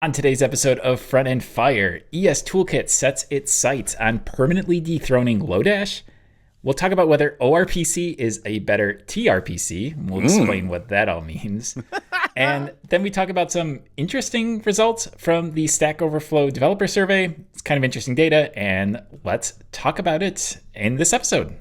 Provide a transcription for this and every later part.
On today's episode of Front End Fire, Es-toolkit sets its sights on permanently dethroning Lodash. We'll talk about whether oRPC is a better tRPC. We'll explain what that all means. And then we talk about some interesting results from the Stack Overflow developer survey. It's kind of interesting data, and let's talk about it in this episode.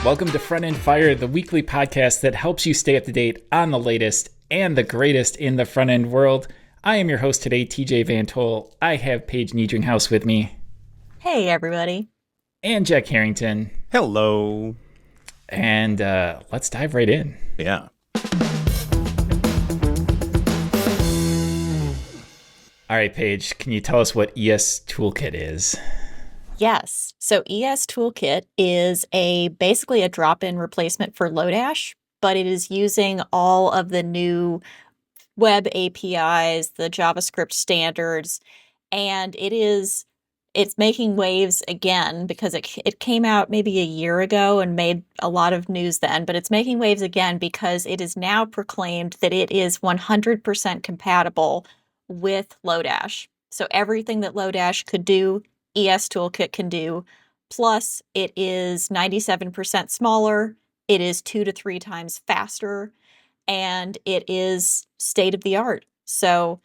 Welcome to Front End Fire, the weekly podcast that helps you stay up to date on the latest and the greatest in the front end world. I am your host today, TJ Van Tol. I have Paige Niedringhouse with me. Hey, everybody. And Jack Harrington. Hello. And let's dive right in. Yeah. All right, Paige, can you tell us what Es-toolkit is? Yes. So Es-toolkit is basically a drop-in replacement for Lodash, but it is using all of the new web APIs, the JavaScript standards, and it's making waves again because it came out maybe a year ago and made a lot of news then, but it's making waves again because it is now proclaimed that it is 100% compatible with Lodash. So everything that Lodash could do, Es-toolkit can do, plus it is 97% smaller, it is 2 to 3 times faster, and it is state-of-the-art. So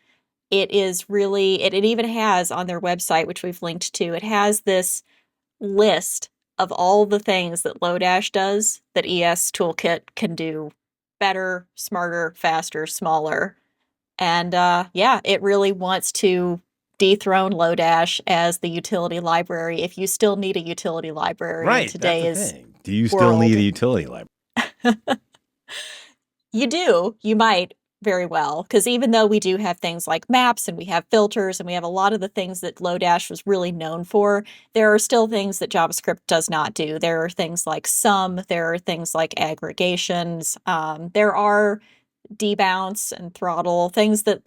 it is really, it even has on their website, which we've linked to, it has this list of all the things that Lodash does that Es-toolkit can do better, smarter, faster, smaller. And it really wants to dethrone Lodash as the utility library if you still need a utility library in today's thing. Do you still need a utility library? You do. You might very well, because even though we do have things like maps and we have filters and we have a lot of the things that Lodash was really known for, there are still things that JavaScript does not do. There are things like sum, there are things like aggregations, there are debounce and throttle, things that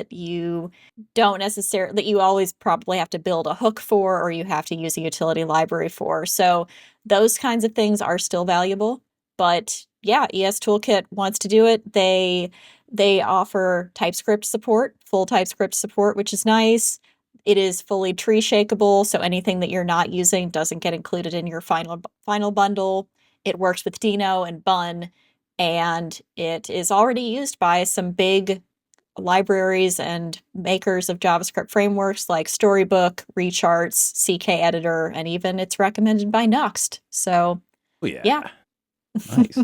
you don't necessarily, that you always probably have to build a hook for, or you have to use a utility library for. So those kinds of things are still valuable. But yeah, Es-toolkit wants to do it. They offer TypeScript support, full TypeScript support, which is nice. It is fully tree shakeable, so anything that you're not using doesn't get included in your final bundle. It works with Deno and Bun. And it is already used by some big libraries and makers of JavaScript frameworks like Storybook, Recharts, CK Editor, and even it's recommended by Nuxt. So, yeah. Nice.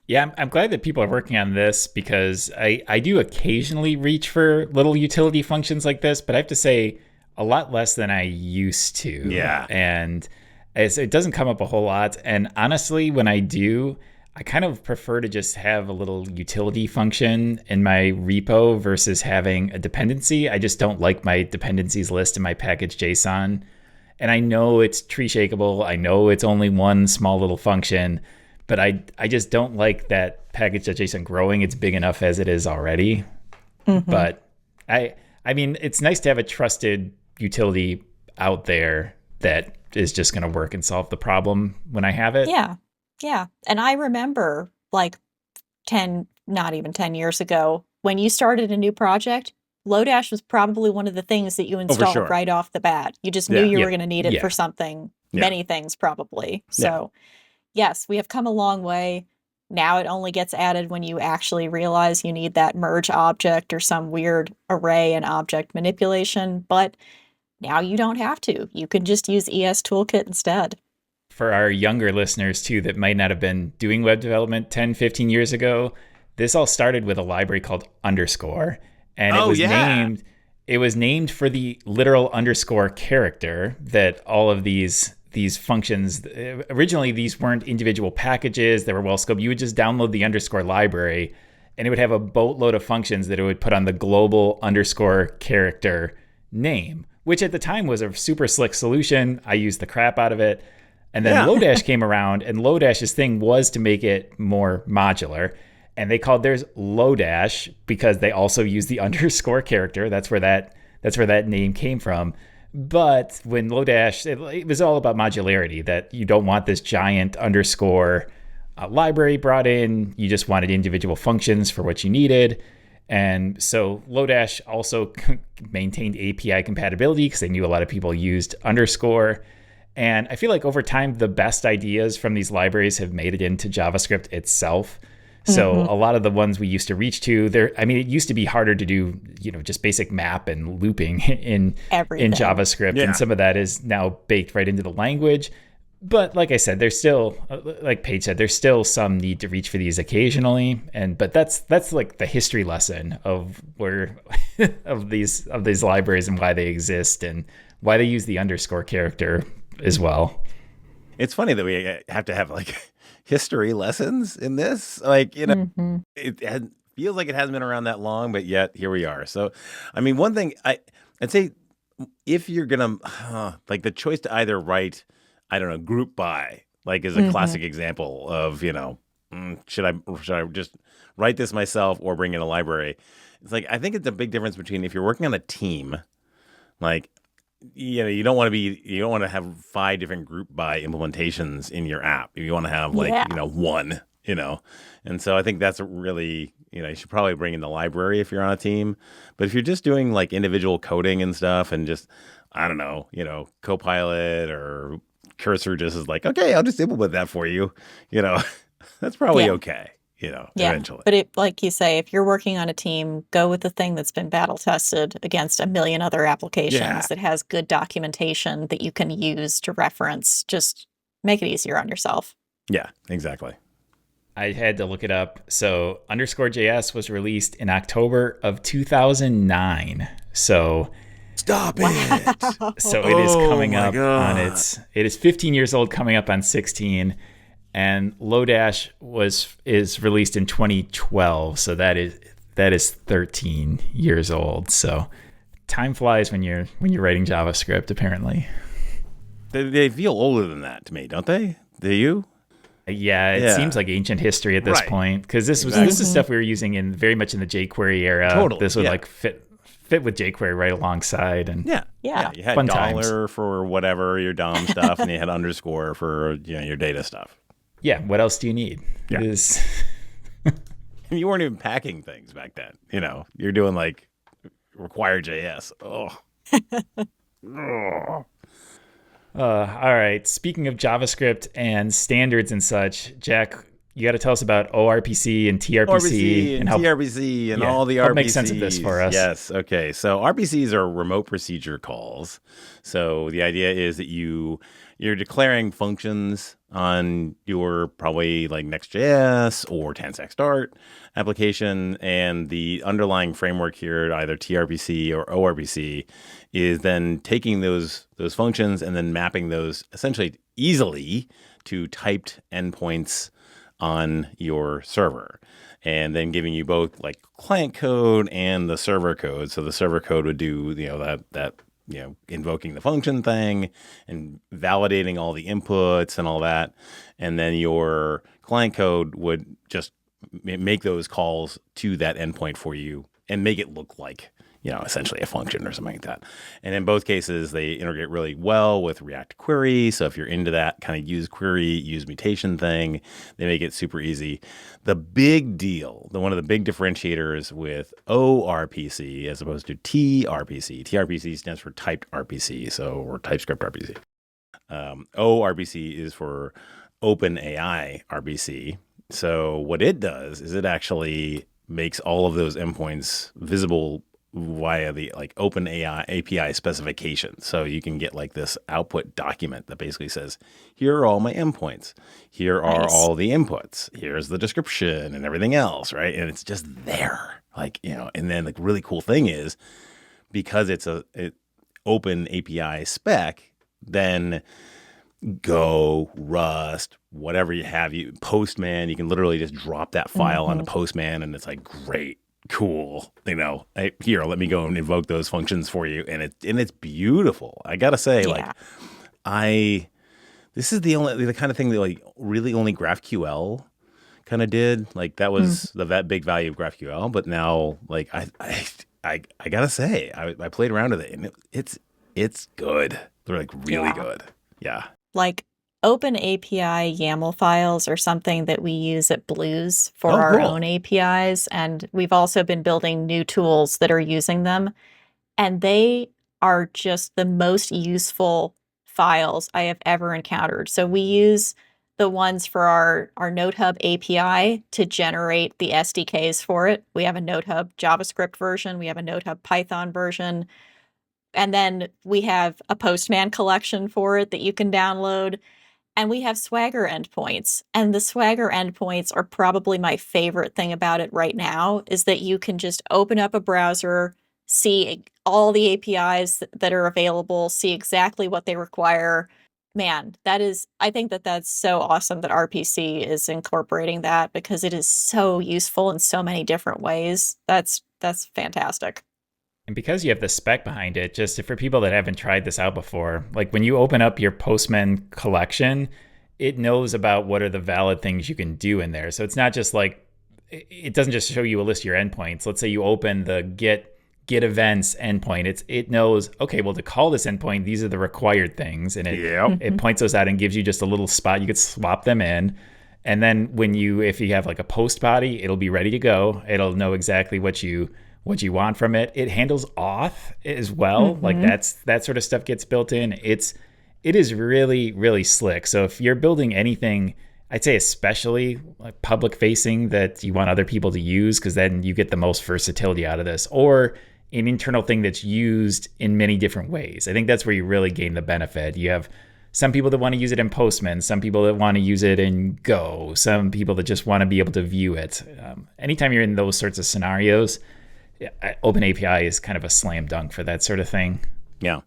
Yeah, I'm glad that people are working on this because I do occasionally reach for little utility functions like this, but I have to say a lot less than I used to. Yeah. And it doesn't come up a whole lot. And honestly, when I do, I kind of prefer to just have a little utility function in my repo versus having a dependency. I just don't like my dependencies list in my package JSON. And I know it's tree shakeable. I know it's only one small little function, but I just don't like that package.json growing. It's big enough as it is already. Mm-hmm. But I mean, it's nice to have a trusted utility out there that is just going to work and solve the problem when I have it. Yeah. Yeah. And I remember not even 10 years ago, when you started a new project, Lodash was probably one of the things that you installed right off the bat. You just knew you were going to need it for something, many things probably. So yes, we have come a long way. Now it only gets added when you actually realize you need that merge object or some weird array and object manipulation. But now you don't have to. You can just use Es-toolkit instead. For our younger listeners, too, that might not have been doing web development 10, 15 years ago, this all started with a library called underscore. And it was named for the literal underscore character that all of these functions, originally these weren't individual packages that were well scoped. You would just download the underscore library and it would have a boatload of functions that it would put on the global underscore character name, which at the time was a super slick solution. I used the crap out of it. And then Lodash came around, and Lodash's thing was to make it more modular. And they called theirs Lodash because they also use the underscore character. That's where that name came from. But when Lodash, it was all about modularity, that you don't want this giant underscore library brought in. You just wanted individual functions for what you needed. And so Lodash also maintained API compatibility because they knew a lot of people used underscore. And I feel like over time, the best ideas from these libraries have made it into JavaScript itself. So a lot of the ones we used to reach to, it used to be harder to do, just basic map and looping in JavaScript. Yeah. And some of that is now baked right into the language. But like I said, there's still, like Paige said, there's still some need to reach for these occasionally. But that's like the history lesson of of these libraries and why they exist and why they use the underscore character as well. It's funny that we have to have like history lessons in this. Like, it feels like it hasn't been around that long, but yet here we are. So, one thing I'd say, if you're going to, like the choice to either write, I don't know, group by, like is a classic example of, should I just write this myself or bring in a library? It's like, I think it's a big difference between if you're working on a team, like, you don't want to have 5 different group by implementations in your app. You want to have one, and so I think that's a really, you should probably bring in the library if you're on a team. But if you're just doing like individual coding and stuff and just, I don't know, Copilot or Cursor just is like, okay, I'll just implement that for you, that's probably okay. Eventually. But like you say, if you're working on a team, go with the thing that's been battle tested against a million other applications that has good documentation that you can use to reference. Just make it easier on yourself. Yeah, exactly. I had to look it up. So _JS was released in October of 2009. So stop it. So it is coming up on it is 15 years old, coming up on 16. And Lodash is released in 2012, so that is 13 years old. So time flies when you're writing JavaScript. Apparently, they feel older than that to me, don't they? Do you? Yeah, it seems like ancient history at this point, because this is stuff we were using very much in the jQuery era. Totally, this would like fit with jQuery right alongside, and yeah. You had fun dollar times. For whatever your DOM stuff, and you had underscore for your data stuff. Yeah, what else do you need? Yeah. You weren't even packing things back then. You're doing like require JS. Oh. All right. Speaking of JavaScript and standards and such, Jack, you got to tell us about oRPC and tRPC and tRPC and all the RPCs. Make sense of this for us. Yes. Okay. So RPCs are remote procedure calls. So the idea is that you're declaring functions on your probably like Next.js or Tanstack Start application, and the underlying framework here, either tRPC or oRPC, is then taking those functions and then mapping those essentially easily to typed endpoints on your server, and then giving you both like client code and the server code. So the server code would do that invoking the function thing and validating all the inputs and all that. And then your client code would just make those calls to that endpoint for you and make it look like, essentially a function or something like that. And in both cases, they integrate really well with React Query. So if you're into that kind of use query, use mutation thing, they make it super easy. The big deal, one of the big differentiators with oRPC as opposed to tRPC. tRPC stands for typed RPC, or TypeScript RPC. oRPC is for OpenAI RPC. So what it does is it actually makes all of those endpoints visible via the like OpenAI API specification. So you can get like this output document that basically says, here are all my endpoints. Here are all the inputs. Here's the description and everything else, right? And it's just there. And then the really cool thing is, because it's an open API spec, then Go, Rust, whatever you have, Postman, you can literally just drop that file onto Postman, and it's like, great. Cool, here, let me go and invoke those functions for you, and it's beautiful. I gotta say, this is the kind of thing that like really only GraphQL kind of did. Like that was that big value of GraphQL, but now like I gotta say, I played around with it, and it's good. They're like really good. Yeah. Like Open API YAML files are something that we use at Blues for our own APIs. And we've also been building new tools that are using them. And they are just the most useful files I have ever encountered. So we use the ones for our NodeHub API to generate the SDKs for it. We have a NodeHub JavaScript version. We have a NodeHub Python version. And then we have a Postman collection for it that you can download. And we have Swagger endpoints. And the Swagger endpoints are probably my favorite thing about it right now, is that you can just open up a browser, see all the APIs that are available, see exactly what they require. Man, I think that's so awesome that RPC is incorporating that, because it is so useful in so many different ways. That's fantastic. And because you have the spec behind it, just for people that haven't tried this out before, like when you open up your Postman collection, it knows about what are the valid things you can do in there. So it's not just like, it doesn't just show you a list of your endpoints. Let's say you open the get events endpoint. It knows, okay, well, to call this endpoint, these are the required things. And it points those out and gives you just a little spot. You could swap them in. And then if you have like a post body, it'll be ready to go. It'll know exactly what you want from it. It handles auth as well. Like that sort of stuff gets built in. It is really, really slick. So if you're building anything, I'd say especially like public facing that you want other people to use, because then you get the most versatility out of this, or an internal thing that's used in many different ways. I think that's where you really gain the benefit. You have some people that want to use it in Postman, some people that want to use it in Go, some people that just want to be able to view it. Anytime you're in those sorts of scenarios, Open API is kind of a slam dunk for that sort of thing. Yeah.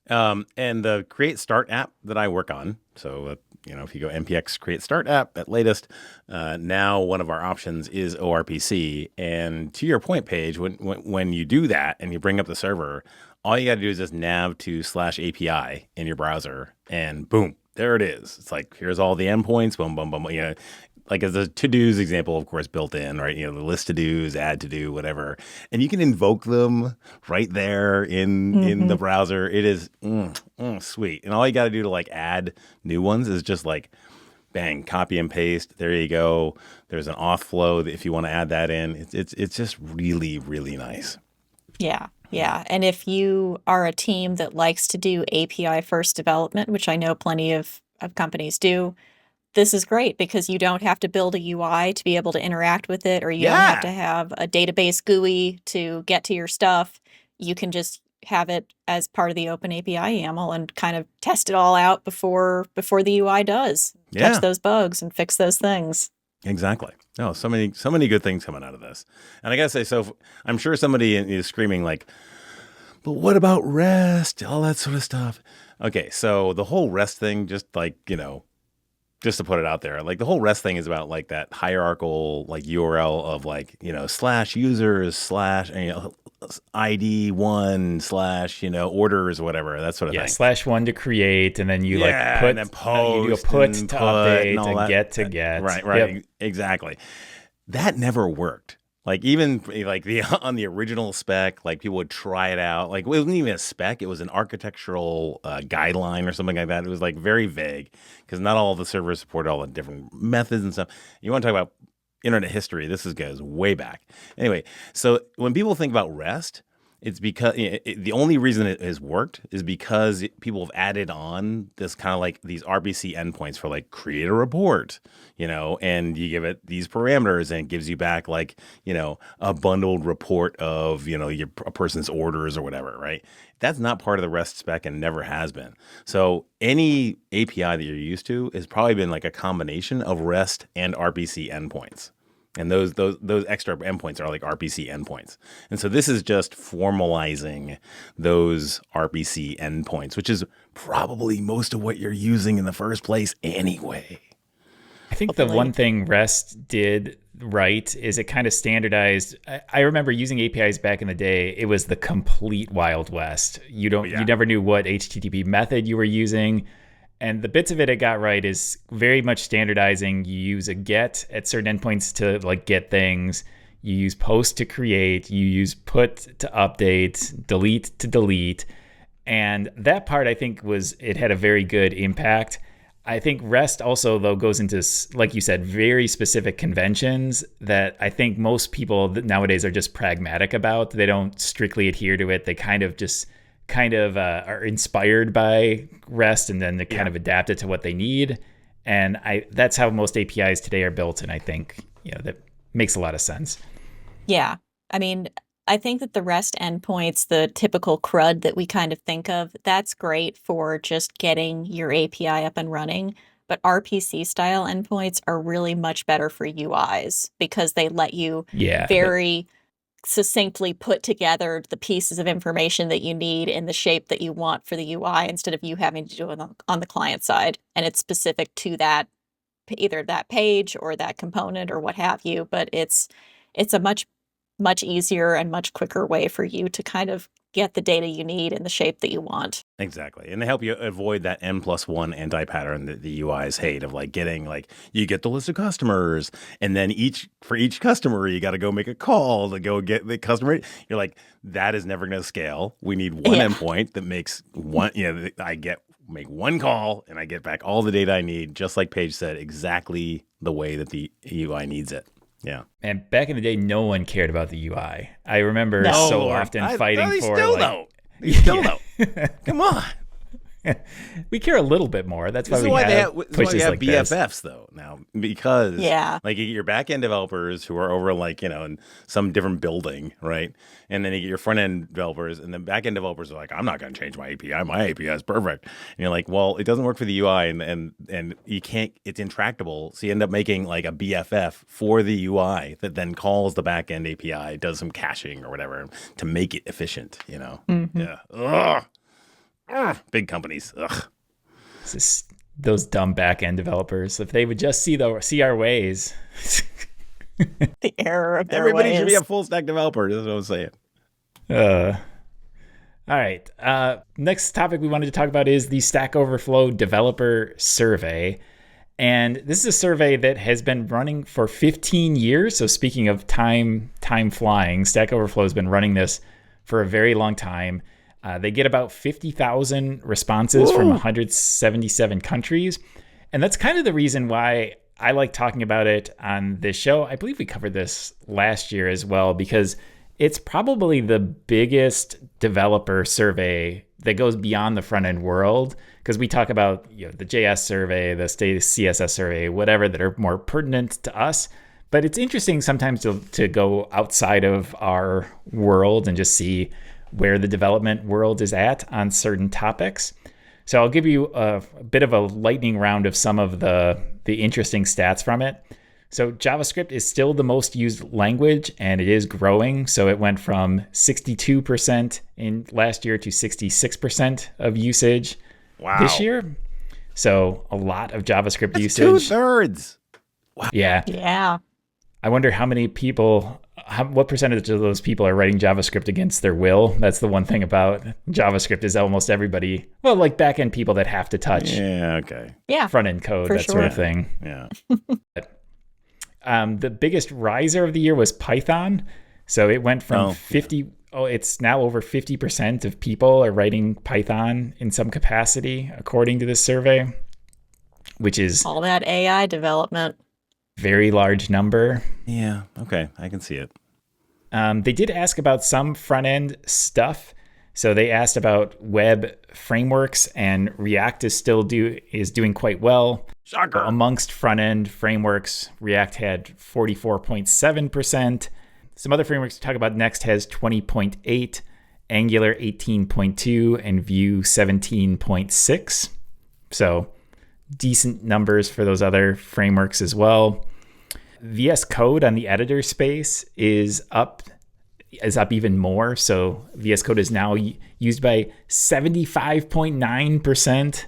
And the Create Start app that I work on, so if you go npx Create Start app at latest, now one of our options is oRPC. And to your point, Paige, when you do that and you bring up the server, all you got to do is just nav to /API in your browser, and boom, there it is. It's like, here's all the endpoints, boom, boom, boom. Like as a to-dos example, of course, built in, right? The list to-dos, add to-do, whatever. And you can invoke them right there in the browser. It is sweet. And all you got to do to like add new ones is just like, bang, copy and paste. There you go. There's an auth flow if you want to add that in. It's just really, really nice. Yeah. Yeah. And if you are a team that likes to do API first development, which I know plenty of companies do, this is great, because you don't have to build a UI to be able to interact with it, or you don't have to have a database GUI to get to your stuff. You can just have it as part of the Open API YAML and kind of test it all out before the UI does. Catch those bugs and fix those things. Exactly. Oh, so many good things coming out of this. And I gotta say, so I'm sure somebody is screaming like, but what about REST? All that sort of stuff. Okay, so the whole REST thing, just like, just to put it out there, like the whole REST thing is about like that hierarchical like URL of like, /users/ ID1/ orders or whatever, that sort of thing. /1 to create, and then you put, and then post, you do a put to update and get to get. Right. Exactly. That never worked. Like even like on the original spec, like people would try it out. Like it wasn't even a spec; it was an architectural guideline or something like that. It was like very vague, because not all of the servers supported all the different methods and stuff. You want to talk about internet history? This goes way back. Anyway, so when people think about REST, it's because the only reason it has worked is because people have added on this kind of like these RPC endpoints for like create a report, and you give it these parameters and it gives you back like, a bundled report of, a person's orders or whatever, right? That's not part of the REST spec and never has been. So any API that you're used to has probably been like a combination of REST and RPC endpoints. And those extra endpoints are like RPC endpoints. And so this is just formalizing those RPC endpoints, which is probably most of what you're using in the first place anyway. I think the one thing REST did right is it kind of standardized. I remember using APIs back in the day. It was the complete Wild West. You never knew what HTTP method you were using. And the bits of it got right is very much standardizing. You use a get at certain endpoints to like get things. You use post to create. You use put to update, delete to delete. And that part, I think, it had a very good impact. I think REST also, though, goes into, like you said, very specific conventions that I think most people nowadays are just pragmatic about. They don't strictly adhere to it. They kind of are inspired by REST, and then they kind of adapt it to what they need. And that's how most APIs today are built. And I think, that makes a lot of sense. Yeah. I mean, I think that the REST endpoints, the typical CRUD that we kind of think of, that's great for just getting your API up and running. But RPC style endpoints are really much better for UIs because they let you very succinctly put together the pieces of information that you need in the shape that you want for the UI instead of you having to do it on the client side. And it's specific to that, either that page or that component or what have you. But it's a much easier and much quicker way for you to kind of get the data you need in the shape that you want. Exactly. And they help you avoid that N+1 anti-pattern that the UIs hate of like getting you get the list of customers and then for each customer, you got to go make a call to go get the customer. You're like, that is never going to scale. We need one endpoint that makes one, make one call and I get back all the data I need, just like Paige said, exactly the way that the UI needs it. Yeah. And back in the day, no one cared about the UI. I remember often fighting for They still don't. Come on. We care a little bit more. That's why This we have pushes this is why you have like BFFs this. though now, because you get your back end developers who are over in some different building, right? And then you get your front end developers, and then back end developers are like, I'm not going to change my API. My API is perfect. And you're like, well, it doesn't work for the UI, and you can't. It's intractable. So you end up making like a BFF for the UI that then calls the back end API, does some caching or whatever to make it efficient. Mm-hmm. Yeah. Ugh. Big companies. Ugh. It's just those dumb back-end developers. If they would just see our ways. The error of their Everybody ways. should be a full stack developer. That's what I'm saying. All right. Next topic we wanted to talk about is the Stack Overflow Developer Survey. And this is a survey that has been running for 15 years. So speaking of time flying, Stack Overflow has been running this for a very long time. They get about 50,000 responses from 177 countries. And that's kind of the reason why I like talking about it on this show. I believe we covered this last year as well, because it's probably the biggest developer survey that goes beyond the front end world. Because we talk about the JS survey, the CSS survey, whatever, that are more pertinent to us. But it's interesting sometimes to go outside of our world and just see where the development world is at on certain topics. So I'll give you a bit of a lightning round of some of the interesting stats from it. So JavaScript is still the most used language, and it is growing. So it went from 62% in last year to 66% of usage this year. So a lot of JavaScript usage. 2/3. Wow. Yeah. Yeah. I wonder how many people, what percentage of those people are writing JavaScript against their will? That's the one thing about JavaScript is almost everybody, well, like back-end people that have to touch front-end code, that sort of thing. Yeah. The biggest riser of the year was Python. So it went from it's now over 50% of people are writing Python in some capacity, according to this survey, which is all that AI development. Very large number. Yeah. Okay. I can see it. They did ask about some front end stuff. So they asked about web frameworks, and React is doing quite well. Shocker. Amongst front end frameworks, React had 44.7%. Some other frameworks to talk about next has 20.8, Angular 18.2, and Vue 17.6. So decent numbers for those other frameworks as well. VS Code on the editor space is up even more. So VS Code is now used by 75.9%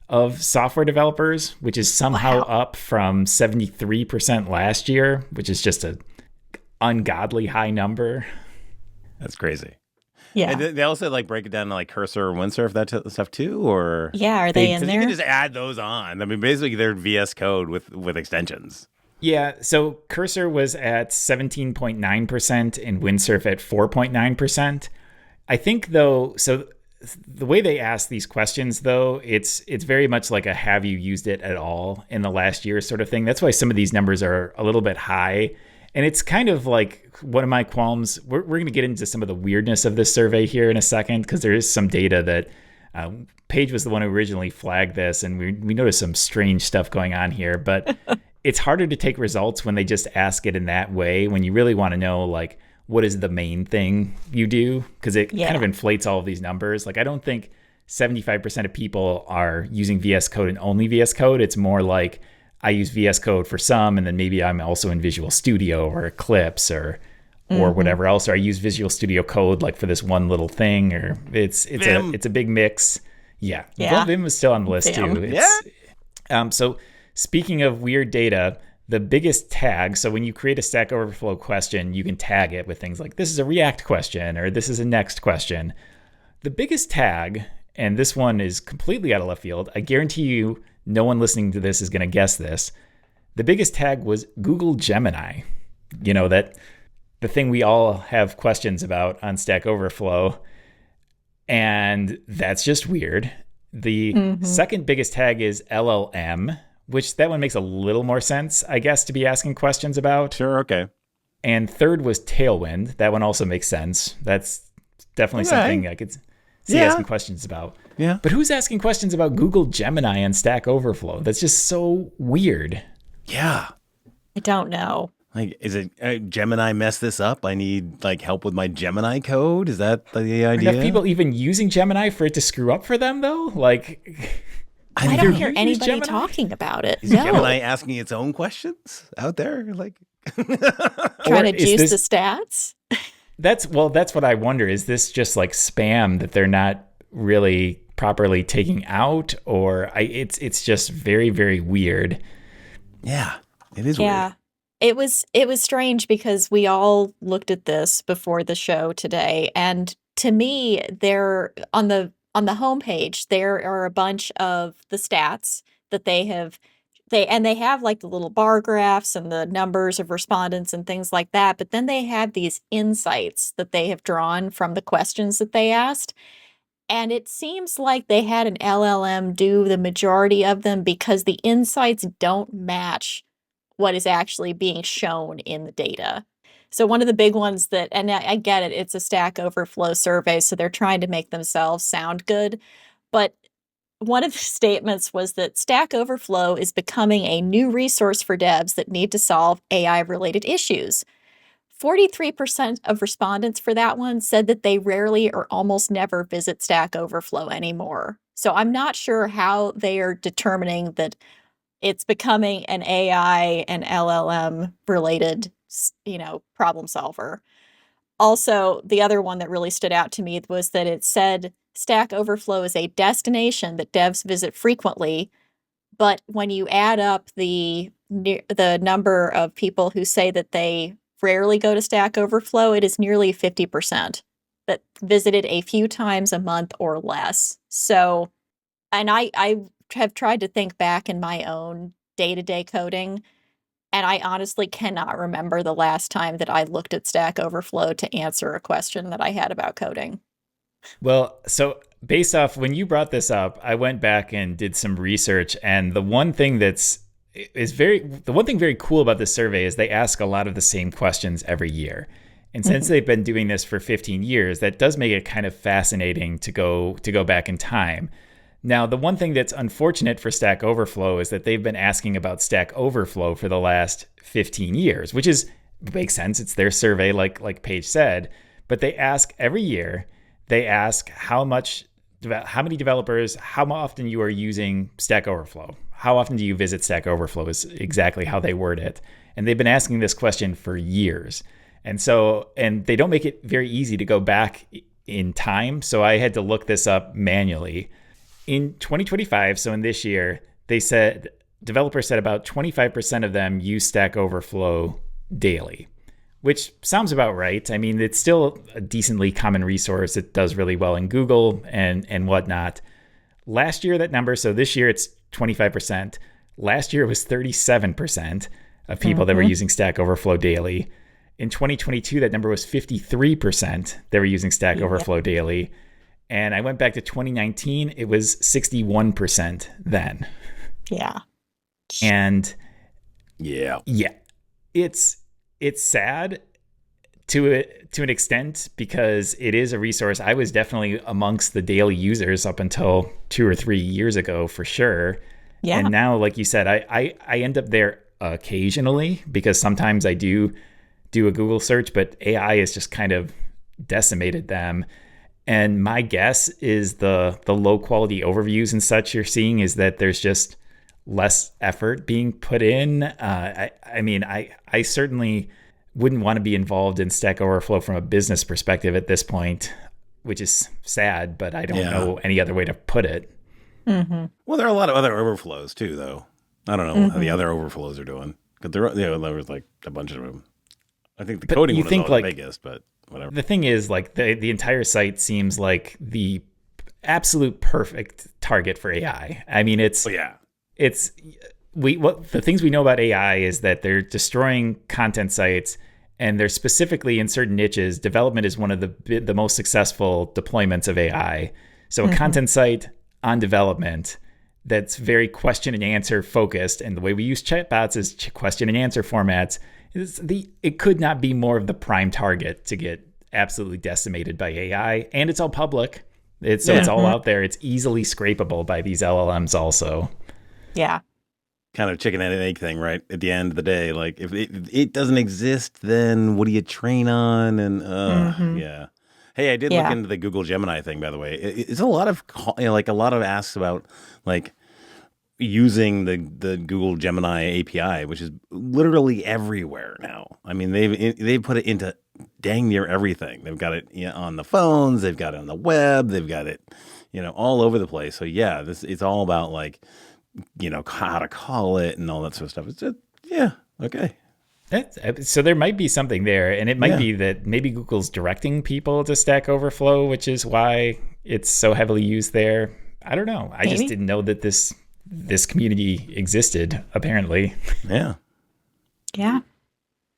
of software developers, which is somehow up from 73% last year, which is just an ungodly high number. That's crazy. Yeah. And they also break it down to Cursor and Windsurf, that stuff too, or are they in there? You can just add those on. I mean, basically they're VS Code with extensions. Yeah. So Cursor was at 17.9% and Windsurf at 4.9%. I think though, so the way they ask these questions, though, it's very much like a have you used it at all in the last year sort of thing. That's why some of these numbers are a little bit high. And it's kind of like one of my qualms. We're going to get into some of the weirdness of this survey here in a second, because there is some data that Paige was the one who originally flagged this, and we noticed some strange stuff going on here. But it's harder to take results when they just ask it in that way, when you really want to know, like, what is the main thing you do? Because it kind of inflates all of these numbers. Like, I don't think 75% of people are using VS Code and only VS Code. It's more like I use VS Code for some, and then maybe I'm also in Visual Studio or Eclipse or whatever else. Or I use Visual Studio Code like for this one little thing. Or it's a big mix. Yeah. Well, Vim was still on the list too. So speaking of weird data, the biggest tag, so when you create a Stack Overflow question, you can tag it with things like, this is a React question, or this is a Next question. The biggest tag, and this one is completely out of left field, I guarantee you no one listening to this is going to guess this. The biggest tag was Google Gemini. You know, that the thing we all have questions about on Stack Overflow. And that's just weird. The second biggest tag is LLM, which that one makes a little more sense, I guess, to be asking questions about. Sure, okay. And third was Tailwind. That one also makes sense. That's definitely something I could see asking questions about. Yeah. But who's asking questions about Google Gemini and Stack Overflow? That's just so weird. Yeah. I don't know. Like, is it Gemini messed this up? I need like help with my Gemini code? Is that the idea? Are people even using Gemini for it to screw up for them, though? Like, I don't hear anybody talking about it. Is Gemini asking its own questions out there? Like, trying to juice the stats? That's what I wonder. Is this just like spam that they're not really properly taking out, or it's just very, very weird. Yeah, it is weird. It was strange because we all looked at this before the show today, and to me, there on the homepage there are a bunch of the stats that they have like the little bar graphs and the numbers of respondents and things like that, but then they have these insights that they have drawn from the questions that they asked. And it seems like they had an LLM do the majority of them because the insights don't match what is actually being shown in the data. So one of the big ones that, and I get it, it's a Stack Overflow survey, so they're trying to make themselves sound good. But one of the statements was that Stack Overflow is becoming a new resource for devs that need to solve AI-related issues. 43% of respondents for that one said that they rarely or almost never visit Stack Overflow anymore. So I'm not sure how they are determining that it's becoming an AI and LLM related, problem solver. Also, the other one that really stood out to me was that it said Stack Overflow is a destination that devs visit frequently, but when you add up the number of people who say that they rarely go to Stack Overflow, it is nearly 50% that visited a few times a month or less. So, and I have tried to think back in my own day-to-day coding, and I honestly cannot remember the last time that I looked at Stack Overflow to answer a question that I had about coding. Well, so based off when you brought this up, I went back and did some research, and the one thing very cool about this survey is they ask a lot of the same questions every year. And since they've been doing this for 15 years, that does make it kind of fascinating to go back in time. Now, the one thing that's unfortunate for Stack Overflow is that they've been asking about Stack Overflow for the last 15 years, which makes sense. It's their survey, like Paige said. But they ask every year, they ask how many developers, how often you are using Stack Overflow. How often do you visit Stack Overflow is exactly how they word it. And they've been asking this question for years. And they don't make it very easy to go back in time. So I had to look this up manually. In 2025, so in this year, developers said about 25% of them use Stack Overflow daily, which sounds about right. I mean, it's still a decently common resource. It does really well in Google and whatnot. Last year, that number, so this year it's 25%. Last year it was 37% of people that were using Stack Overflow daily. In 2022, that number was 53% that were using Stack Overflow daily. And I went back to 2019, it was 61% then. Yeah. And yeah, it's sad to an extent, because it is a resource. I was definitely amongst the daily users up until 2 or 3 years ago, for sure. Yeah. And now, like you said, I end up there occasionally, because sometimes I do a Google search, but AI has just kind of decimated them. And my guess is the low quality overviews and such you're seeing is that there's just less effort being put in. I mean, I certainly wouldn't want to be involved in Stack Overflow from a business perspective at this point, which is sad, but I don't know any other way to put it. Mm-hmm. Well, there are a lot of other overflows too, though. I don't know how the other overflows are doing, because there was like a bunch of them. I think the coding one is always the biggest, but whatever. The thing is, like, the entire site seems like the absolute perfect target for AI. I mean, the things we know about AI is that they're destroying content sites, and they're specifically in certain niches. Development is one of the most successful deployments of AI. So a content site on development that's very question and answer focused, and the way we use chatbots is question and answer formats. It could not be more of the prime target to get absolutely decimated by AI, and it's all public. It's all out there. It's easily scrapable by these LLMs also. Yeah. Kind of chicken and egg thing, right? At the end of the day, like, if it doesn't exist, then what do you train on? And yeah. Hey, I did look into the Google Gemini thing, by the way. It's a lot of a lot of asks about like using the Google Gemini API, which is literally everywhere now. I mean, they've put it into dang near everything. They've got it on the phones, they've got it on the web, they've got it, all over the place. So yeah, it's all about like, how to call it and all that sort of stuff. It's just, okay. So there might be something there, and it might be that maybe Google's directing people to Stack Overflow, which is why it's so heavily used there. I don't know. I just didn't know that this community existed, apparently. Yeah.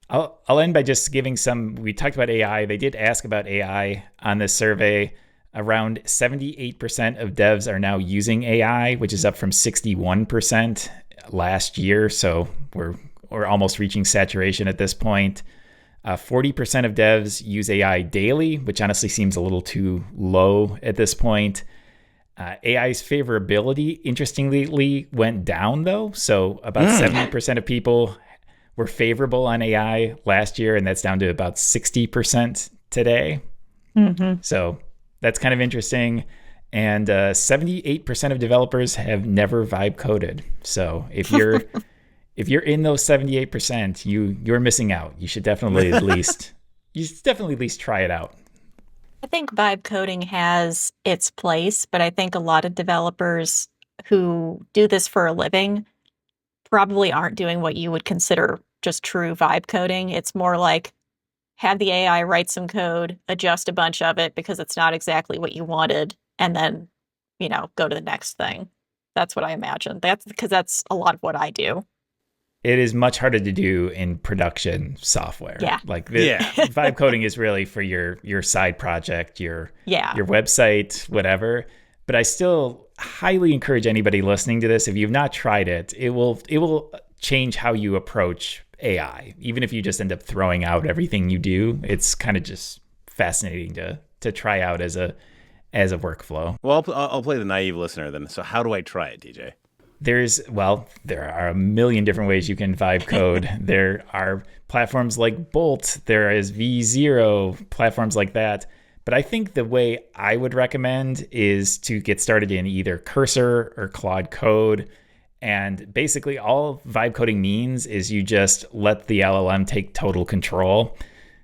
I'll end by just giving we talked about AI. They did ask about AI on this survey. Around 78% of devs are now using AI, which is up from 61% last year. So we're almost reaching saturation at this point. 40% of devs use AI daily, which honestly seems a little too low at this point. AI's favorability, interestingly, went down, though. So about 70% of people were favorable on AI last year, and that's down to about 60% today. So that's kind of interesting. And 78% of developers have never vibe coded. So if you're in those 78%, you're missing out. You should definitely at least try it out. I think vibe coding has its place, but I think a lot of developers who do this for a living probably aren't doing what you would consider just true vibe coding. It's more like have the AI write some code, adjust a bunch of it because it's not exactly what you wanted, and then, go to the next thing. That's what I imagine. That's because that's a lot of what I do. It is much harder to do in production software. Yeah. Vibe coding is really for your side project, your website, whatever. But I still highly encourage anybody listening to this, if you've not tried it, it will change how you approach AI. Even if you just end up throwing out everything you do, it's kind of just fascinating to try out as a workflow. Well, I'll play the naive listener then. So how do I try it, TJ? There are a million different ways you can vibe code. There are platforms like Bolt, there is V0, platforms like that. But I think the way I would recommend is to get started in either Cursor or Claude Code. And basically all vibe coding means is you just let the LLM take total control.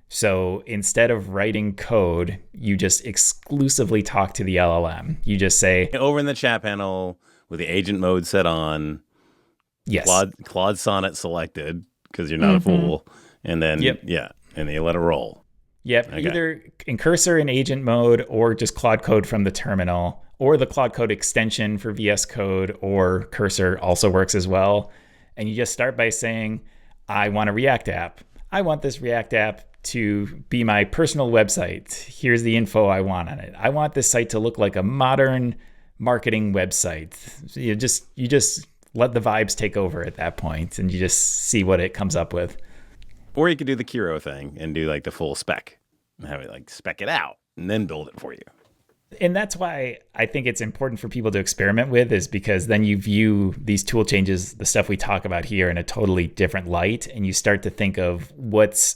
So instead of writing code, you just exclusively talk to the LLM. You just say, over in the chat panel with the agent mode set on, yes, Claude Sonnet selected because you're not a fool, and then and you let it roll. Yep, okay. Either in Cursor in agent mode, or just Claude Code from the terminal, or the Claude Code extension for VS Code or Cursor also works as well. And you just start by saying, I want a React app. I want this React app to be my personal website. Here's the info I want on it. I want this site to look like a modern marketing website. You just let the vibes take over at that point, and you just see what it comes up with. Or you could do the Kiro thing and do like the full spec and have it like spec it out and then build it for you. And that's why I think it's important for people to experiment with, is because then you view these tool changes, the stuff we talk about here, in a totally different light. And you start to think of what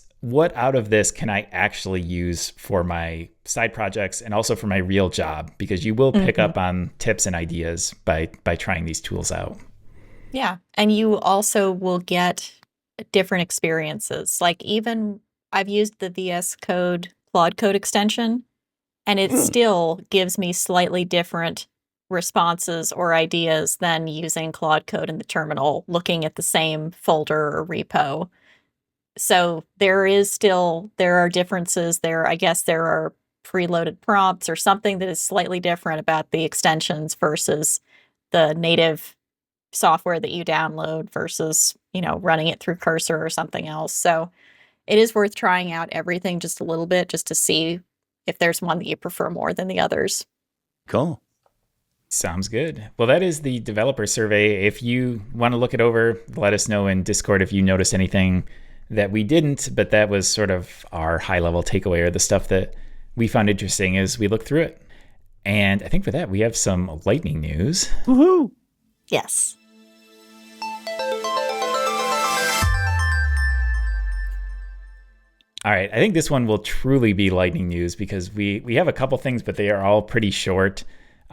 out of this can I actually use for my side projects and also for my real job, because you will pick up on tips and ideas by trying these tools out. Yeah. And you also will get different experiences. Like, even I've used the VS Code Claude Code extension, and it still gives me slightly different responses or ideas than using Claude Code in the terminal, looking at the same folder or repo. So there are differences there. I guess there are preloaded prompts or something that is slightly different about the extensions versus the native software that you download versus, running it through Cursor or something else. So it is worth trying out everything just a little bit, just to see if there's one that you prefer more than the others. Cool. Sounds good. Well, that is the developer survey. If you want to look it over, let us know in Discord if you noticed anything that we didn't, but that was sort of our high-level takeaway, or the stuff that we found interesting as we looked through it. And I think for that, we have some lightning news. Woohoo! Yes. All right, I think this one will truly be lightning news, because we have a couple things, but they are all pretty short.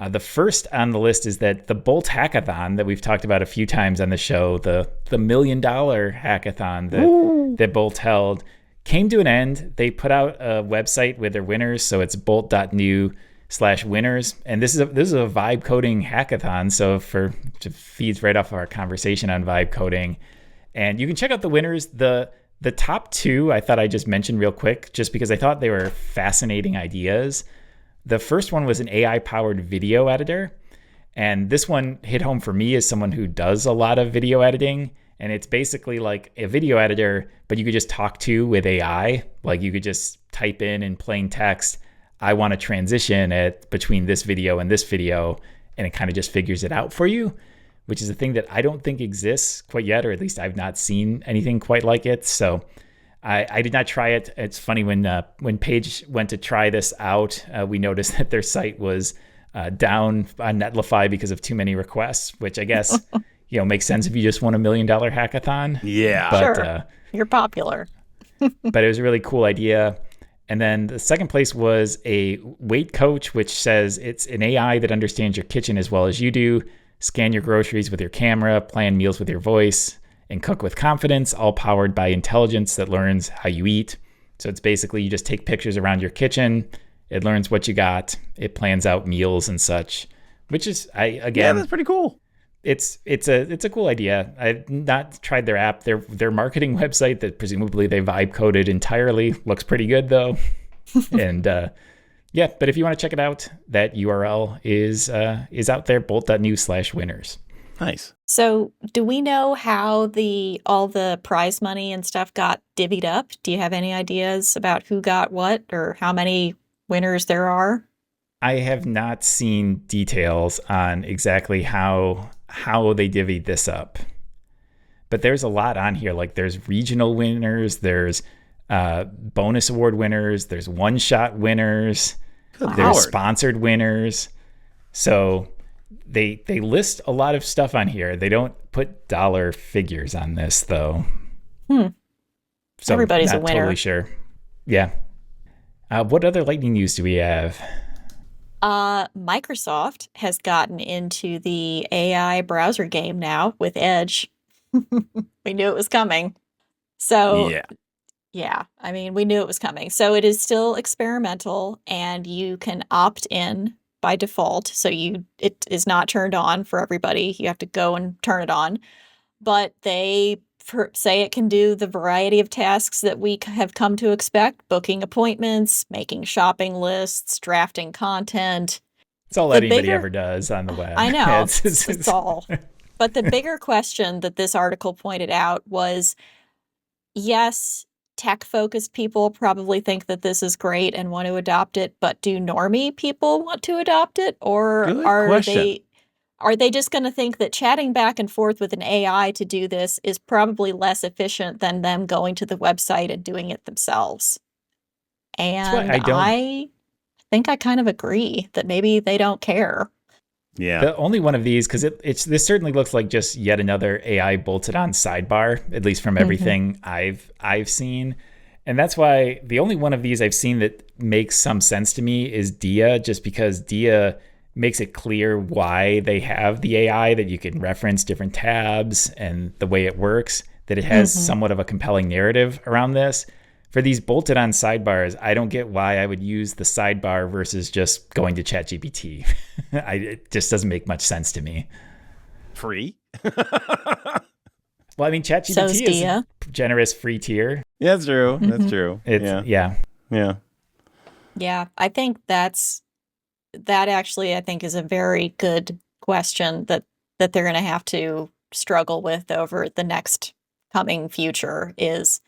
The first on the list is that the Bolt hackathon that we've talked about a few times on the show, the $1 million hackathon that Bolt held, came to an end. They put out a website with their winners, so it's bolt.new/winners. And this is a vibe coding hackathon, so it feeds right off of our conversation on vibe coding. And you can check out the winners. The top two I thought I just mentioned real quick, just because I thought they were fascinating ideas. The first one was an AI-powered video editor. And this one hit home for me as someone who does a lot of video editing. And it's basically like a video editor, but you could just talk to with AI. Like, you could just type in plain text, I want to transition it between this video and this video, and it kind of just figures it out for you, which is a thing that I don't think exists quite yet, or at least I've not seen anything quite like it. So I did not try it. It's funny, when Paige went to try this out, we noticed that their site was down on Netlify because of too many requests, which I guess makes sense if you just won $1 million hackathon. Yeah, but, sure. You're popular. But it was a really cool idea. And then the second place was a weight coach, which says it's an AI that understands your kitchen as well as you do. Scan your groceries with your camera, plan meals with your voice, and cook with confidence, all powered by intelligence that learns how you eat. So it's basically, you just take pictures around your kitchen, it learns what you got, it plans out meals and such, which is, that's pretty cool. It's a cool idea. I've not tried their app. Their marketing website that presumably they vibe coded entirely looks pretty good though. And but if you want to check it out, that URL is out there, bolt.new/winners. Nice. So do we know how all the prize money and stuff got divvied up? Do you have any ideas about who got what, or how many winners there are? I have not seen details on exactly how they divvied this up. But there's a lot on here. Like, there's regional winners, there's bonus award winners, there's one-shot winners, there's sponsored winners. So they list a lot of stuff on here. They don't put dollar figures on this, though. So everybody's a winner. Totally sure. Yeah. What other lightning news do we have? Microsoft has gotten into the AI browser game now with Edge. We knew it was coming. So yeah, I mean, we knew it was coming. So it is still experimental, and you can opt in by default. So it is not turned on for everybody. You have to go and turn it on. But they say it can do the variety of tasks that we have come to expect: booking appointments, making shopping lists, drafting content. It's all anybody ever does on the web. I know. It's all. But the bigger question that this article pointed out was, yes, tech-focused people probably think that this is great and want to adopt it, but do normie people want to adopt it? Or Good question. Are they just going to think that chatting back and forth with an AI to do this is probably less efficient than them going to the website and doing it themselves? And I think I kind of agree that maybe they don't care. Yeah. The only one of these, because this certainly looks like just yet another AI bolted on sidebar, at least from everything I've seen. And that's why the only one of these I've seen that makes some sense to me is Dia, just because Dia makes it clear why they have the AI, that you can reference different tabs and the way it works, that it has somewhat of a compelling narrative around this. For these bolted on sidebars, I don't get why I would use the sidebar versus just going to ChatGPT. It just doesn't make much sense to me. Free? Well, I mean, ChatGPT is a generous free tier. Yeah, that's true. That's true. Yeah. Yeah, I think that actually, I think, is a very good question that they're going to have to struggle with over the next coming future, is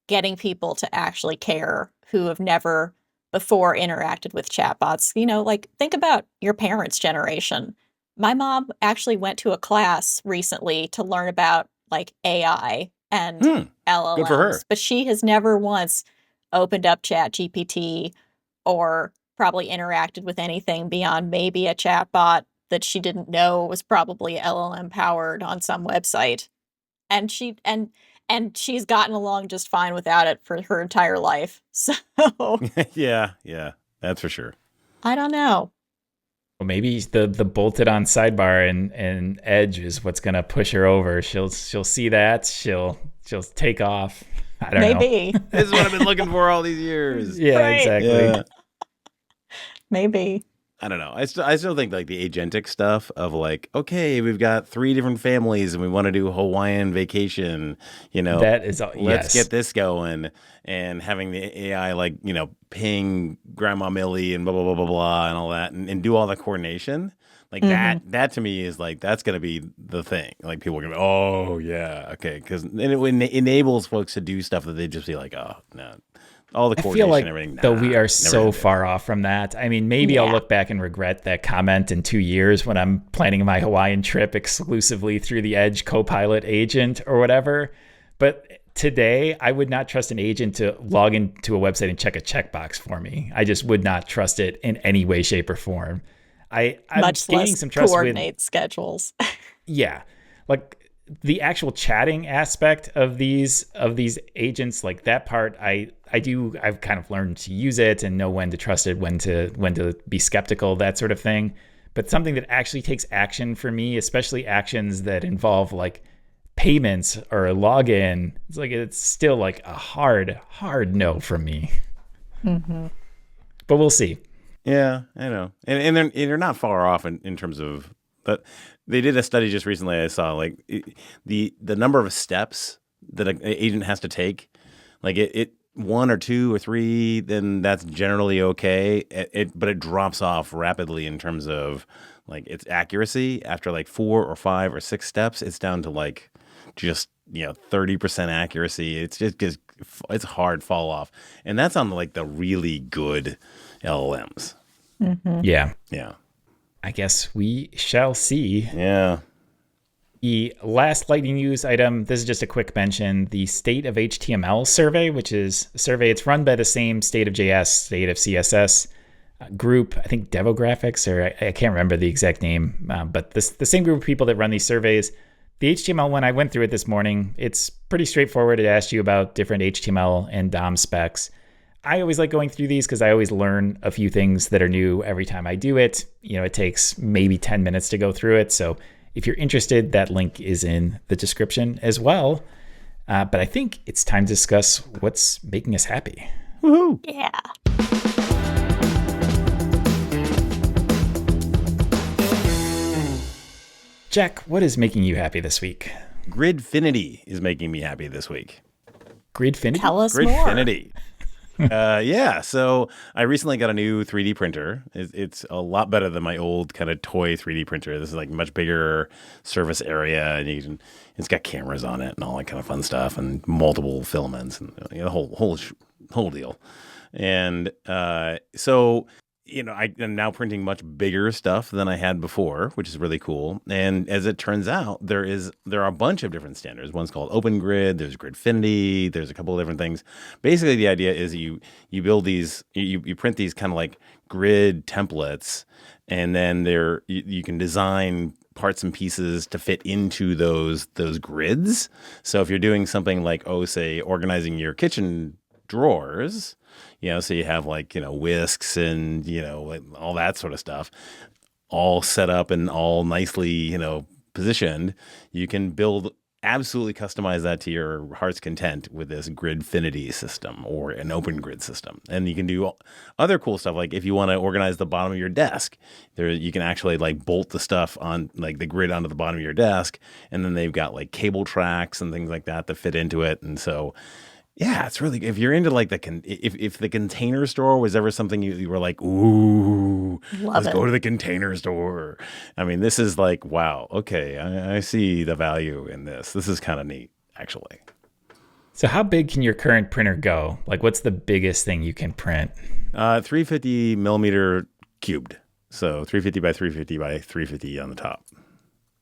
getting people to actually care who have never before interacted with chatbots. You know, like, think about your parents' generation. My mom actually went to a class recently to learn about like AI and LLMs, good for her. but she has never once opened up ChatGPT or probably interacted with anything beyond maybe a chatbot that she didn't know was probably LLM powered on some website. And she's gotten along just fine without it for her entire life. So yeah, that's for sure. I don't know. Well, maybe the bolted on sidebar and Edge is what's gonna push her over. She'll see that, she'll take off. I don't know. Maybe. This is what I've been looking for all these years. Yeah, Right. exactly. Yeah. Maybe. I don't know. I still think like the agentic stuff of like, okay, we've got 3 different families and we want to do a Hawaiian vacation, you know, That is, let's get this going, and having the AI like, you know, ping Grandma Millie and blah, blah, blah, blah, blah, and all that, and do all the coordination. Like that to me is like, that's going to be the thing. Like people are going to be, oh yeah, okay. Because it enables folks to do stuff that they just be like, oh no. All the coordination, I feel like, and everything. though, we are so far off from that. I mean, maybe I'll look back and regret that comment in 2 years when I'm planning my Hawaiian trip exclusively through the Edge Copilot agent or whatever. But today, I would not trust an agent to log into a website and check a checkbox for me. I just would not trust it in any way, shape, or form. I'm much gaining less some trust coordinate schedules. Yeah, like the actual chatting aspect of these agents, like that part, I've kind of learned to use it and know when to trust it, when to be skeptical, that sort of thing. But something that actually takes action for me, especially actions that involve like payments or a login, it's still like a hard no from me. But we'll see. Yeah, I know. And they're not far off in terms of, but they did a study just recently I saw, like the number of steps that an agent has to take, like it 1 or 2 or 3, then that's generally okay. But it drops off rapidly in terms of like its accuracy. After like 4 or 5 or 6 steps, it's down to like just 30% accuracy. It's just it's hard fall off, and that's on like the really good LLMs. Yeah. I guess we shall see. Yeah. The last lightning news item, this is just a quick mention, the State of HTML survey, which is a survey, it's run by the same State of JS, State of CSS group, I think Devographics, or I can't remember the exact name, but the same group of people that run these surveys. The HTML one, I went through it this morning. It's pretty straightforward. It asks you about different HTML and DOM specs. I always like going through these because I always learn a few things that are new every time I do it. It takes maybe 10 minutes to go through it. So if you're interested, that link is in the description as well. But I think it's time to discuss what's making us happy. Woohoo! Yeah. Jack, what is making you happy this week? Gridfinity is making me happy this week. Gridfinity? Tell us more. Gridfinity. Yeah, so I recently got a new 3D printer. It's a lot better than my old kind of toy 3D printer. This is like much bigger surface area, and it's got cameras on it and all that kind of fun stuff, and multiple filaments and the whole deal. And so I am now printing much bigger stuff than I had before, which is really cool. And as it turns out, there are a bunch of different standards. One's called Open Grid. There's Gridfinity. There's a couple of different things. Basically, the idea is you build these, you print these kind of like grid templates, and then you can design parts and pieces to fit into those grids. So if you're doing something like, say, organizing your kitchen drawers, so you have like, whisks and, like all that sort of stuff all set up and all nicely, positioned. You can absolutely customize that to your heart's content with this Gridfinity system or an open grid system. And you can do other cool stuff. Like if you want to organize the bottom of your desk, you can actually like bolt the stuff on like the grid onto the bottom of your desk. And then they've got like cable tracks and things like that fit into it. And so, yeah, it's really, if you're into like if the Container Store was ever something you were like, ooh, let's go to the Container Store. I mean, this is like, wow, okay, I see the value in this. This is kind of neat, actually. So how big can your current printer go? Like, what's the biggest thing you can print? 350 millimeter cubed. So 350 by 350 by 350 on the top.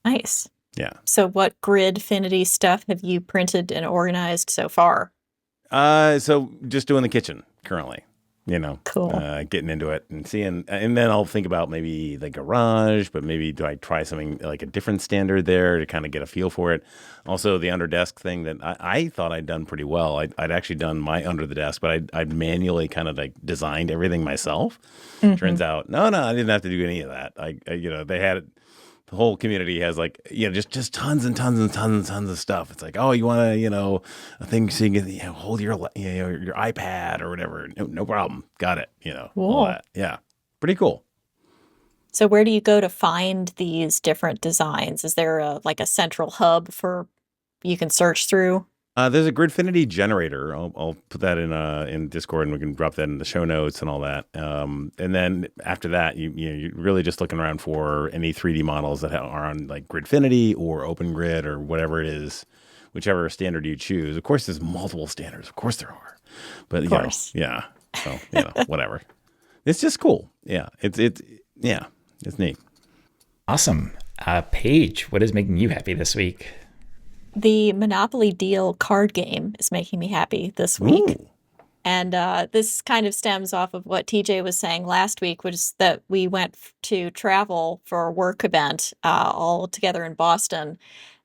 Nice. Yeah. So what Gridfinity stuff have you printed and organized so far? So just doing the kitchen currently, cool. Getting into it and seeing, and then I'll think about maybe the garage, but maybe do I try something like a different standard there to kind of get a feel for it. Also the under desk thing that I thought I'd done pretty well. I'd actually done my under the desk, but I'd manually kind of like designed everything myself. Mm-hmm. Turns out, no, I didn't have to do any of that. They had it. The whole community has like, just tons and tons and tons and tons of stuff. It's like, oh, you want to, a thing so you can hold your iPad or whatever. No problem. Got it. Cool. All that. Yeah. Pretty cool. So where do you go to find these different designs? Is there a central hub you can search through? There's a Gridfinity generator. I'll put that in Discord, and we can drop that in the show notes and all that. And then after that, you're really just looking around for any 3D models that are on like Gridfinity or Open Grid or whatever it is, whichever standard you choose. Of course, there's multiple standards. Of course there are, but yeah. So whatever. It's just cool. Yeah, it's neat. Awesome. Paige, what is making you happy this week? The Monopoly Deal card game is making me happy this week. Ooh. And this kind of stems off of what TJ was saying last week, which is that we went to travel for a work event all together in Boston.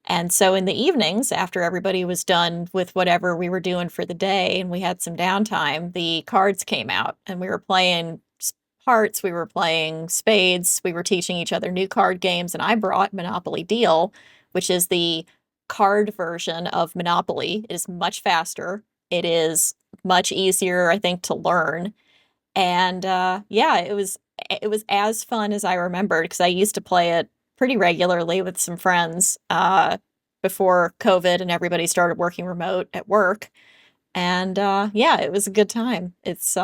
And so in the evenings, after everybody was done with whatever we were doing for the day and we had some downtime, the cards came out and we were playing hearts, we were playing spades, we were teaching each other new card games. And I brought Monopoly Deal, which is the card version of Monopoly. It is much faster. It is much easier, I think, to learn. And it was as fun as I remembered because I used to play it pretty regularly with some friends before COVID and everybody started working remote at work. And it was a good time. It's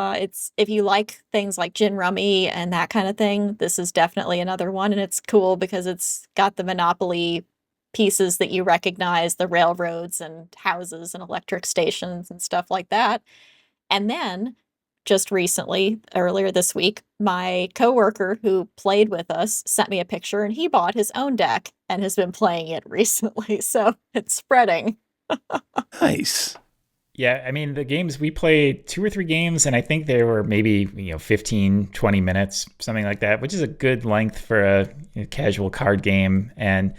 if you like things like gin rummy and that kind of thing, this is definitely another one. And it's cool because it's got the Monopoly pieces that you recognize, the railroads and houses and electric stations and stuff like that. And then just recently, earlier this week, my coworker who played with us sent me a picture and he bought his own deck and has been playing it recently. So it's spreading. Nice. Yeah, I mean, the games, we played 2 or 3 games, and I think they were maybe 15, 20 minutes, something like that, which is a good length for a casual card game. And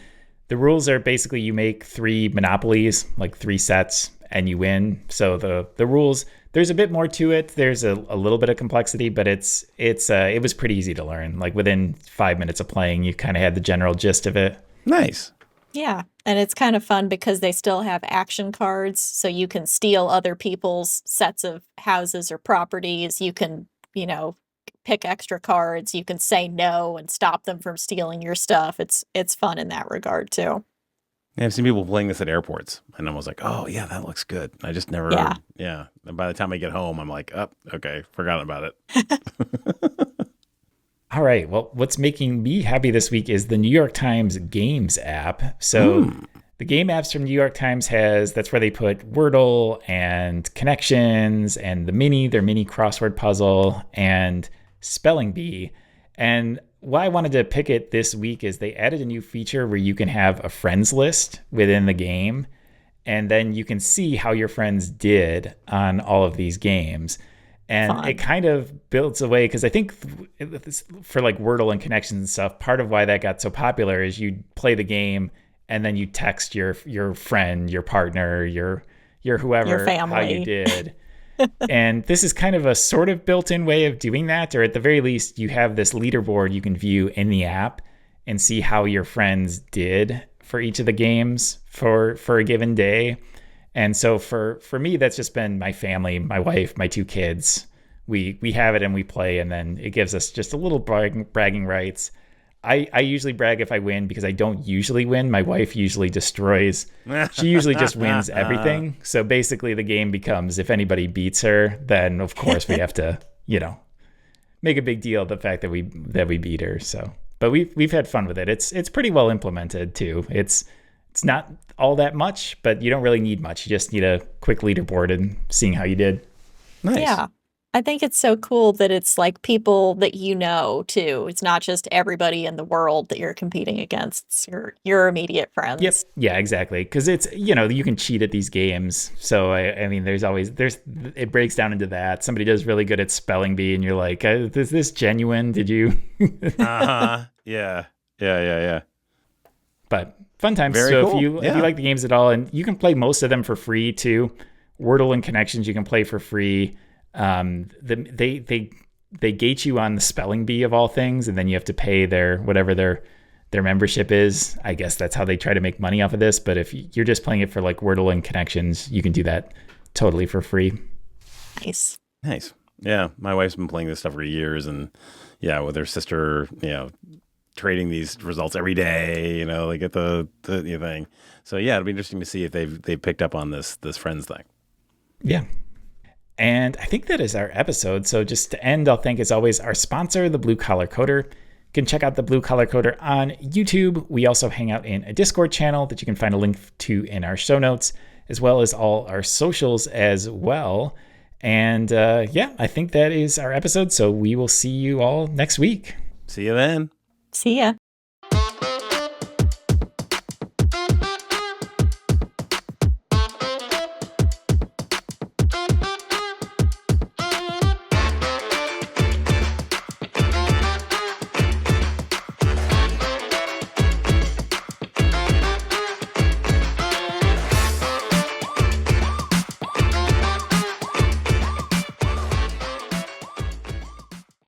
the rules are basically you make 3 monopolies, like 3 sets, and you win. So the rules, there's a bit more to it. There's a little bit of complexity, but it was pretty easy to learn. Like within 5 minutes of playing, you kind of had the general gist of it. Nice. Yeah, and it's kind of fun because they still have action cards, so you can steal other people's sets of houses or properties. You can, pick extra cards. You can say no and stop them from stealing your stuff. It's fun in that regard too. Yeah, I've seen people playing this at airports, and I was like, "Oh yeah, that looks good." I just never, yeah. And by the time I get home, I'm like, "Oh, okay, forgot about it." All right. Well, what's making me happy this week is the New York Times Games app. So the game apps from New York Times that's where they put Wordle and Connections and their mini crossword puzzle and Spelling Bee. And why I wanted to pick it this week is they added a new feature where you can have a friends list within the game, and then you can see how your friends did on all of these games. And it kind of builds away, because I think for like Wordle and Connections and stuff, part of why that got so popular is you play the game and then you text your friend, your partner, your whoever, your family, how you did. And this is kind of a sort of built-in way of doing that, or at the very least, you have this leaderboard you can view in the app and see how your friends did for each of the games for a given day. And so for me, that's just been my family, my wife, my 2 kids. We have it and we play, and then it gives us just a little bragging rights. I usually brag if I win, because I don't usually win. My wife usually destroys. She usually just wins everything. So basically the game becomes, if anybody beats her, then of course we have to, make a big deal of the fact that we beat her. So, but we've had fun with it. It's pretty well implemented too. It's not all that much, but you don't really need much. You just need a quick leaderboard and seeing how you did. Nice. Yeah. I think it's so cool that it's like people that you know too. It's not just everybody in the world that you're competing against. It's your immediate friends. Yep. Yeah, exactly. Because it's, you can cheat at these games. So I mean, it breaks down into that. Somebody does really good at Spelling Bee, and you're like, is this genuine? Did you? Yeah. But fun times. Very so cool. if you like the games at all, and you can play most of them for free too. Wordle and Connections you can play for free. They gate you on the Spelling Bee of all things, and then you have to pay whatever their membership is. I guess that's how they try to make money off of this. But if you're just playing it for like Wordle and Connections, you can do that totally for free. Nice. Yeah, my wife's been playing this stuff for years, and with her sister, trading these results every day. They get the thing. So it'll be interesting to see if they've picked up on this friends thing. Yeah. And I think that is our episode. So just to end, I'll thank, as always, our sponsor, the Blue Collar Coder. You can check out the Blue Collar Coder on YouTube. We also hang out in a Discord channel that you can find a link to in our show notes, as well as all our socials as well. And I think that is our episode. So we will see you all next week. See you then. See ya.